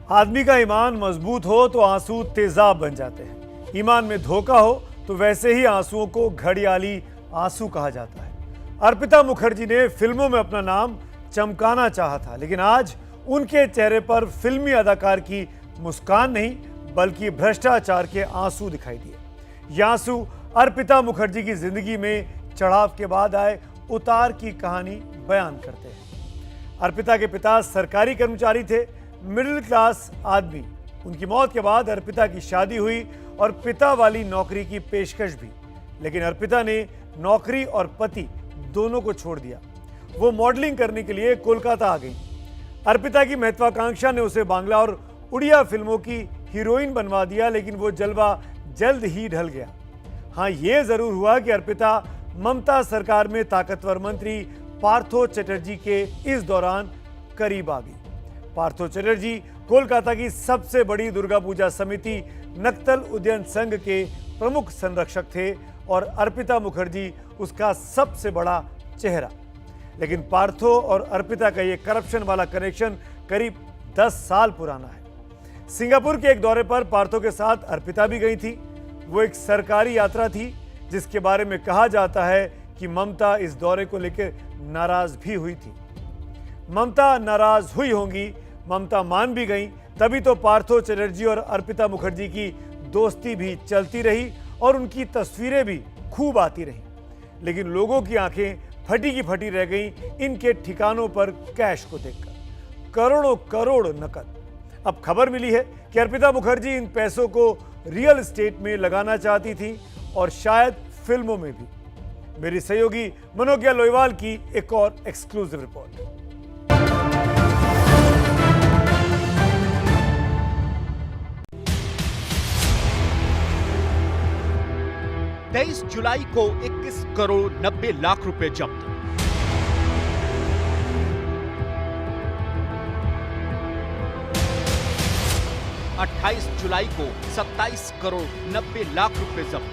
आदमी का ईमान मजबूत हो तो आंसू तेजाब बन जाते हैं। ईमान में धोखा हो तो वैसे ही आंसुओं को घड़ियाली आंसू कहा जाता है। अर्पिता मुखर्जी ने फिल्मों में अपना नाम चमकाना चाहा था, लेकिन आज उनके चेहरे पर फिल्मी अदाकार की मुस्कान नहीं बल्कि भ्रष्टाचार के आंसू दिखाई दिए। ये आंसू अर्पिता मुखर्जी की जिंदगी में चढ़ाव के बाद आए उतार की कहानी बयान करते हैं। अर्पिता के पिता सरकारी कर्मचारी थे, मिडिल क्लास आदमी। उनकी मौत के बाद अर्पिता की शादी हुई और पिता वाली नौकरी की पेशकश भी, लेकिन अर्पिता ने नौकरी और पति दोनों को छोड़ दिया। वो मॉडलिंग करने के लिए कोलकाता आ गई। अर्पिता की महत्वाकांक्षा ने उसे बांग्ला और उड़िया फिल्मों की हीरोइन बनवा दिया, लेकिन वो जलवा जल्द ही ढल गया। हाँ, ये जरूर हुआ कि अर्पिता ममता सरकार में ताकतवर मंत्री पार्थो चटर्जी के इस दौरान करीब आ गई। पार्थो चटर्जी कोलकाता की सबसे बड़ी दुर्गा पूजा समिति नक्तल उद्यन संघ के प्रमुख संरक्षक थे और अर्पिता मुखर्जी उसका सबसे बड़ा चेहरा। लेकिन पार्थो और अर्पिता का ये करप्शन वाला कनेक्शन करीब 10 साल पुराना है। सिंगापुर के एक दौरे पर पार्थो के साथ अर्पिता भी गई थी। वो एक सरकारी यात्रा थी जिसके बारे में कहा जाता है कि ममता इस दौरे को लेकर नाराज भी हुई थी। ममता नाराज हुई होंगी, ममता मान भी गई, तभी तो पार्थो चटर्जी और अर्पिता मुखर्जी की दोस्ती भी चलती रही और उनकी तस्वीरें भी खूब आती रहीं। लेकिन लोगों की आंखें फटी की फटी रह गईं इनके ठिकानों पर कैश को देखकर। करोड़ों करोड़ नकद। अब खबर मिली है कि अर्पिता मुखर्जी इन पैसों को रियल एस्टेट में लगाना चाहती थी और शायद फिल्मों में भी। मेरी सहयोगी मनोज्ञा लोईवाल की एक और एक्सक्लूसिव रिपोर्ट। 23 जुलाई को 21 करोड़ 90 लाख रुपए जब्त। अट्ठाईस जुलाई को 27 करोड़ 90 लाख रुपए जब्त।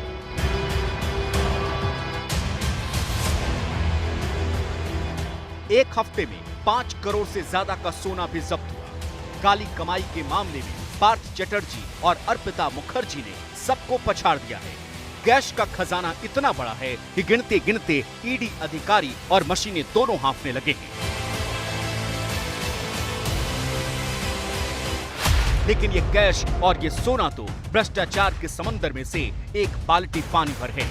एक हफ्ते में 5 करोड़ से ज्यादा का सोना भी जब्त हुआ। काली कमाई के मामले में पार्थ चटर्जी और अर्पिता मुखर्जी ने सबको पछाड़ दिया है। कैश का खजाना इतना बड़ा है कि गिनते गिनते ईडी अधिकारी और मशीनें दोनों हांफने लगे हैं। लेकिन ये कैश और ये सोना तो भ्रष्टाचार के समंदर में से एक बाल्टी पानी भर है।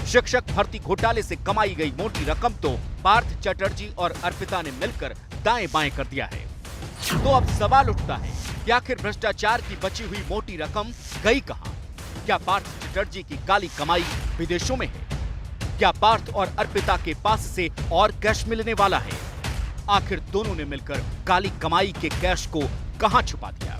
शिक्षक भर्ती घोटाले से कमाई गई मोटी रकम तो पार्थ चटर्जी और अर्पिता ने मिलकर दाएं बाएं कर दिया है। तो अब सवाल उठता है कि आखिर भ्रष्टाचार की बची हुई मोटी रकम गई कहां? क्या पार्थ चटर्जी की काली कमाई विदेशों में है? क्या पार्थ और अर्पिता के पास से और कैश मिलने वाला है? आखिर दोनों ने मिलकर काली कमाई के कैश को कहां छुपा दिया?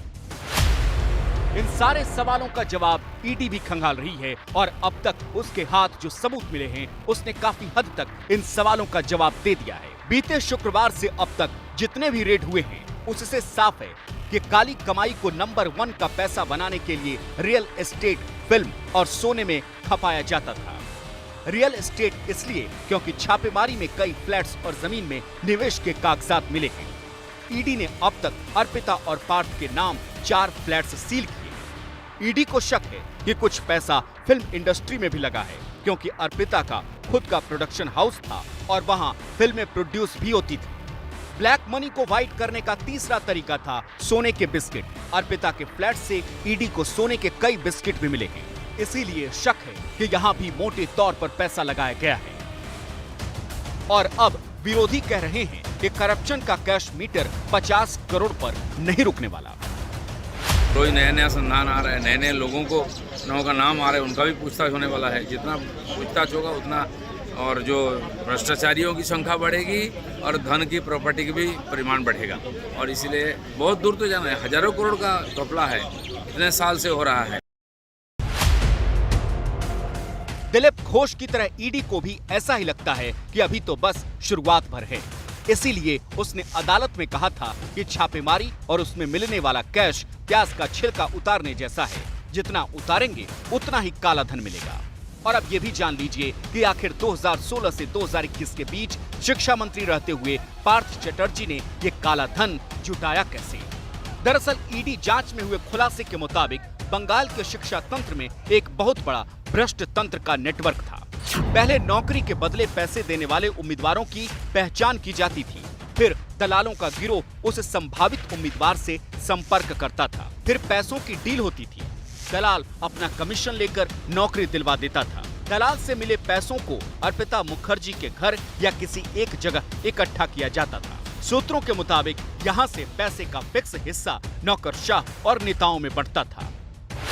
इन सारे सवालों का जवाब ईडी भी खंगाल रही है और अब तक उसके हाथ जो सबूत मिले हैं उसने काफी हद तक इन सवालों का जवाब दे दिया है। बीते शुक्रवार से अब तक जितने भी रेड हुए हैं उससे साफ है कि काली कमाई को नंबर 1 का पैसा बनाने के लिए रियल एस्टेट, फिल्म और सोने में खपाया जाता था। रियल एस्टेट इसलिए क्योंकि छापेमारी में कई फ्लैट्स और जमीन में निवेश के कागजात मिले हैं। ईडी ने अब तक अर्पिता और पार्थ के नाम 4 फ्लैट्स सील किए। ईडी को शक है कि कुछ पैसा फिल्म इंडस्ट्री में भी लगा है, क्योंकि अर्पिता का खुद का प्रोडक्शन हाउस था और वहां फिल्में प्रोड्यूस भी होती थी। ब्लैक मनी को व्हाइट करने का तीसरा तरीका था सोने के बिस्किट। अर्पिता के फ्लैट से ईडी को सोने के कई बिस्किट भी मिले हैं, इसीलिए शक है कि यहाँ भी मोटे तौर पर पैसा लगाया गया है। और अब विरोधी कह रहे हैं कि करप्शन का कैश मीटर 50 करोड़ पर नहीं रुकने वाला। रोज नया नया संधान आ रहा है, नए नए लोगों का नाम आ रहा है, उनका भी पूछताछ होने वाला है। जितना पूछताछ होगा उतना और जो भ्रष्टाचारियों की संख्या बढ़ेगी और धन की प्रॉपर्टी की भी परिमाण बढ़ेगा। और इसीलिए बहुत दूर तो जाना है, हजारों करोड़ का घपला है, इतने साल से हो रहा है। दिलीप घोष की तरह ईडी को भी ऐसा ही लगता है कि अभी तो बस शुरुआत भर है। इसीलिए उसने अदालत में कहा था कि छापेमारी और उसमें मिलने वाला कैश प्याज का छिलका उतारने जैसा है। जितना उतारेंगे उतना ही काला धन मिलेगा। और अब ये भी जान लीजिए कि आखिर 2016 से 2021 के बीच शिक्षा मंत्री रहते हुए पार्थ चटर्जी ने ये काला धन जुटाया कैसे। दरअसल ईडी जांच में हुए खुलासे के मुताबिक बंगाल के शिक्षा तंत्र में एक बहुत बड़ा भ्रष्ट तंत्र का नेटवर्क था। पहले नौकरी के बदले पैसे देने वाले उम्मीदवारों की पहचान की जाती थी, फिर दलालों का गिरोह उस संभावित उम्मीदवार से संपर्क करता था, फिर पैसों की डील होती थी। दलाल अपना कमीशन लेकर नौकरी दिलवा देता था। दलाल से मिले पैसों को अर्पिता मुखर्जी के घर या किसी एक जगह इकट्ठा किया जाता था। सूत्रों के मुताबिक यहाँ से पैसे का फिक्स हिस्सा नौकरशाह और नेताओं में बंटता था।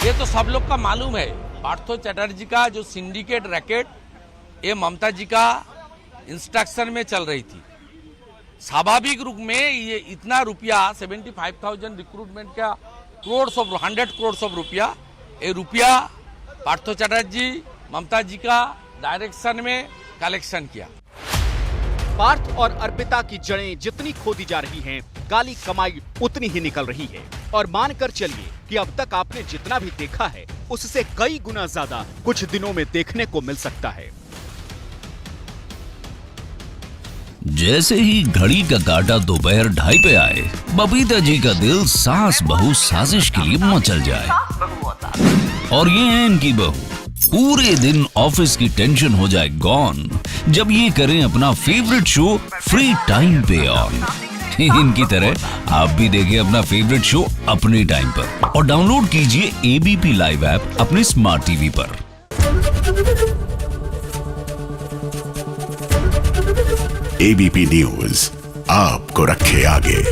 ये तो सब लोग का मालूम है। पार्थो चटर्जी का जो सिंडिकेट रैकेट ये ममता जी का इंस्ट्रक्शन में चल रही थी। स्वाभाविक रूप में ये इतना रुपया 75,000 रिक्रूटमेंट का 100 करोड़ ऑफ रुपया, ये रुपया पार्थो चटर्जी ममता जी का डायरेक्शन में कलेक्शन किया। पार्थ और अर्पिता की जड़ें जितनी खोदी जा रही हैं, काली कमाई उतनी ही निकल रही है। और मानकर चलिए कि अब तक आपने जितना भी देखा है उससे कई गुना ज्यादा कुछ दिनों में देखने को मिल सकता है। जैसे ही घड़ी का काटा दोपहर 2:30 पे आए, बबीता जी का दिल सास बहू साजिश के लिए मचल जाए। और ये है इनकी बहू, पूरे दिन ऑफिस की टेंशन हो जाए गॉन जब ये करें अपना फेवरेट शो फ्री टाइम पे ऑन। इनकी तरह आप भी देखें अपना फेवरेट शो अपने टाइम पर और डाउनलोड कीजिए एबीपी लाइव ऐप अपने स्मार्ट टीवी पर। एबीपी न्यूज आपको रखे आगे।